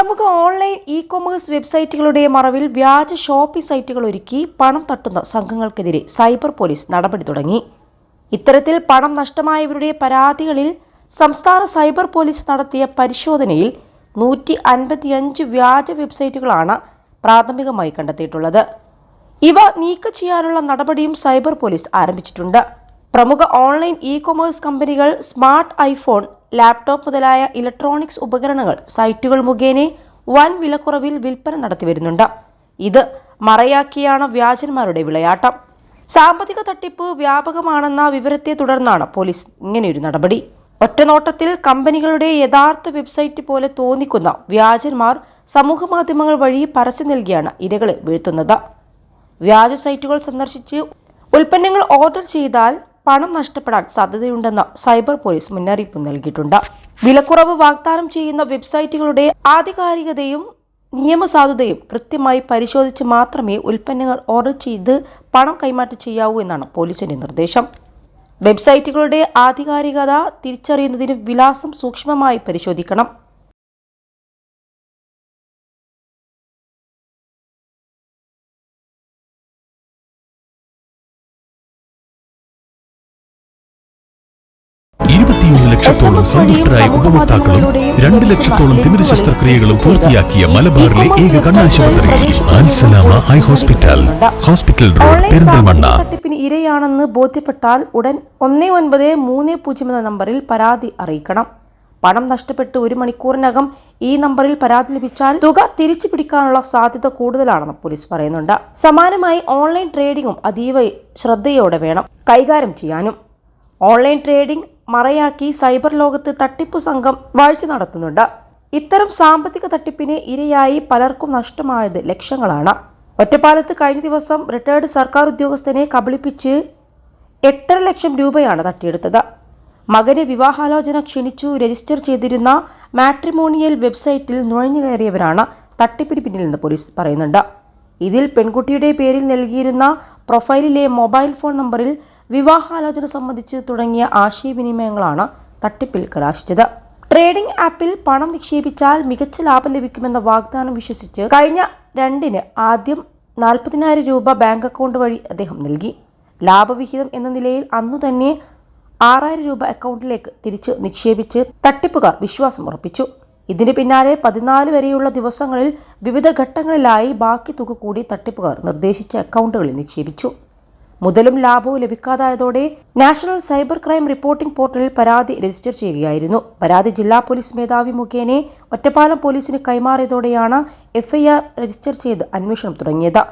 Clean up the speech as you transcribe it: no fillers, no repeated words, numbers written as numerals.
പ്രമുഖ online e-commerce വെബ്സൈറ്റുകളുടെ മറവിൽ വ്യാജ ഷോപ്പിംഗ് സൈറ്റുകൾ ഒരുക്കി പണം തട്ടുന്ന സംഘങ്ങൾക്കെതിരെ സൈബർ പോലീസ് നടപടി തുടങ്ങി. ഇത്തരത്തിൽ പണം നഷ്ടമായവരുടെ പരാതികളിൽ സംസ്ഥാന സൈബർ പോലീസ് നടത്തിയ പരിശോധനയിൽ 155 വ്യാജ വെബ്സൈറ്റുകളാണ് പ്രാഥമികമായി കണ്ടെത്തിയിട്ടുള്ളത്. ഇവ നീക്കം ചെയ്യാനുള്ള നടപടിയും സൈബർ പോലീസ് ആരംഭിച്ചിട്ടുണ്ട്. പ്രമുഖ ഓൺലൈൻ ഇ-കൊമേഴ്സ് കമ്പനികൾ സ്മാർട്ട് ഐഫോൺ, ലാപ്ടോപ്പ് മുതലായ ഇലക്ട്രോണിക്സ് ഉപകരണങ്ങൾ സൈറ്റുകൾ മുഖേന വൻ വിലക്കുറവിൽ വിൽപ്പന നടത്തിവരുന്നുണ്ട്. ഇത് മറയാക്കിയാണ് വ്യാജന്മാരുടെ വിളയാട്ടം. സാമ്പത്തിക തട്ടിപ്പ് വ്യാപകമാണെന്ന വിവരത്തെ തുടർന്നാണ് പോലീസ് ഇങ്ങനെയൊരു നടപടി. ഒറ്റനോട്ടത്തിൽ കമ്പനികളുടെ യഥാർത്ഥ വെബ്സൈറ്റ് പോലെ തോന്നിക്കുന്ന വ്യാജന്മാർ സമൂഹമാധ്യമങ്ങൾ വഴി പരസ്യം നൽകിയാണ് ഇരകളെ വീഴ്ത്തുന്നത്. വ്യാജ സൈറ്റുകൾ സന്ദർശിച്ച് ഉൽപ്പന്നങ്ങൾ ഓർഡർ ചെയ്താൽ പണം നഷ്ടപ്പെടാൻ സാധ്യതയുണ്ടെന്ന് സൈബർ പോലീസ് മുന്നറിയിപ്പ് നൽകിയിട്ടുണ്ട്. വിലക്കുറവ് വാഗ്ദാനം ചെയ്യുന്ന വെബ്സൈറ്റുകളുടെ ആധികാരികതയും നിയമസാധുതയും കൃത്യമായി പരിശോധിച്ച് മാത്രമേ ഉൽപ്പന്നങ്ങൾ ഓർഡർ ചെയ്ത് പണം കൈമാറ്റം ചെയ്യാവൂ എന്നാണ് പോലീസിന്റെ നിർദ്ദേശം. വെബ്സൈറ്റുകളുടെ ആധികാരികത തിരിച്ചറിയുന്നതിന് വിലാസം സൂക്ഷ്മമായി പരിശോധിക്കണം. ലക്ഷത്തോളം സന്തുഷ്ടരായ ഉപഭോക്താക്കളും 2 ലക്ഷത്തോളം തിമിര ശസ്ത്രക്രിയകളും പൂർത്തിയാക്കിയ മലബാറിലെ ഏക കണ്ണാശുപത്രി Al Salama eye hospital, hospital road, Perinthalmanna. തട്ടിപ്പിന് ഇരയാണെന്ന് ബോധ്യപ്പെട്ടാൽ ഉടൻ 1930 എന്ന നമ്പറിൽ പരാതി അറിയിക്കണം. പണം നഷ്ടപ്പെട്ട് 1 മണിക്കൂറിനകം ഈ നമ്പറിൽ പരാതി ലഭിച്ചാൽ തുക തിരിച്ചു പിടിക്കാനുള്ള സാധ്യത കൂടുതലാണെന്ന് പോലീസ് പറയുന്നുണ്ട്. സമാനമായി ഓൺലൈൻ ട്രേഡിംഗും അതീവ ശ്രദ്ധയോടെ വേണം കൈകാര്യം ചെയ്യാനും. ഓൺലൈൻ ട്രേഡിംഗ് മറയാക്കി സൈബർ ലോകത്ത് തട്ടിപ്പു സംഘം വാഴ്ച നടത്തുന്നുണ്ട്. ഇത്തരം സാമ്പത്തിക തട്ടിപ്പിന് ഇരയായി പലർക്കും നഷ്ടമായത് ലക്ഷങ്ങളാണ്. ഒറ്റപ്പാലത്ത് കഴിഞ്ഞ ദിവസം റിട്ടയർഡ് സർക്കാർ ഉദ്യോഗസ്ഥനെ കബളിപ്പിച്ച് 8.5 ലക്ഷം രൂപയാണ് തട്ടിയെടുത്തത്. മകനെ വിവാഹാലോചന ക്ഷണിച്ചു രജിസ്റ്റർ ചെയ്തിരുന്ന മാട്രിമോണിയൽ വെബ്സൈറ്റിൽ നുഴഞ്ഞു കയറിയവരാണ് തട്ടിപ്പിന് പിന്നിലെന്ന് പോലീസ് പറയുന്നുണ്ട്. ഇതിൽ പെൺകുട്ടിയുടെ പേരിൽ നൽകിയിരുന്ന പ്രൊഫൈലിലെ മൊബൈൽ ഫോൺ നമ്പറിൽ വിവാഹാലോചന സംബന്ധിച്ച് തുടങ്ങിയ ആശയവിനിമയങ്ങളാണ് തട്ടിപ്പിൽ കലാശിച്ചത്. ട്രേഡിംഗ് ആപ്പിൽ പണം നിക്ഷേപിച്ചാൽ മികച്ച ലാഭം ലഭിക്കുമെന്ന വാഗ്ദാനം വിശ്വസിച്ച് കഴിഞ്ഞ 2-ന് ആദ്യം 40,000 രൂപ ബാങ്ക് അക്കൗണ്ട് വഴി അദ്ദേഹം നൽകി. ലാഭവിഹിതം എന്ന നിലയിൽ അന്നു തന്നെ 6,000 രൂപ അക്കൗണ്ടിലേക്ക് തിരിച്ച് നിക്ഷേപിച്ച് തട്ടിപ്പുകാർ വിശ്വാസം ഉറപ്പിച്ചു. ഇതിന് പിന്നാലെ 14 വരെയുള്ള ദിവസങ്ങളിൽ വിവിധ ഘട്ടങ്ങളിലായി ബാക്കി തുക കൂടി തട്ടിപ്പുകാർ നിർദ്ദേശിച്ച അക്കൗണ്ടുകളിൽ നിക്ഷേപിച്ചു. മുതലും ലാഭവും ലഭിക്കാതായതോടെ നാഷണൽ സൈബർ ക്രൈം റിപ്പോർട്ടിംഗ് പോർട്ടലിൽ പരാതി രജിസ്റ്റർ ചെയ്യുകയായിരുന്നു. പരാതി ജില്ലാ പോലീസ് മേധാവി മുഖേന ഒറ്റപ്പാലം പോലീസിന് കൈമാറിയതോടെയാണ് FIR രജിസ്റ്റർ ചെയ്ത് അന്വേഷണം തുടങ്ങിയത്.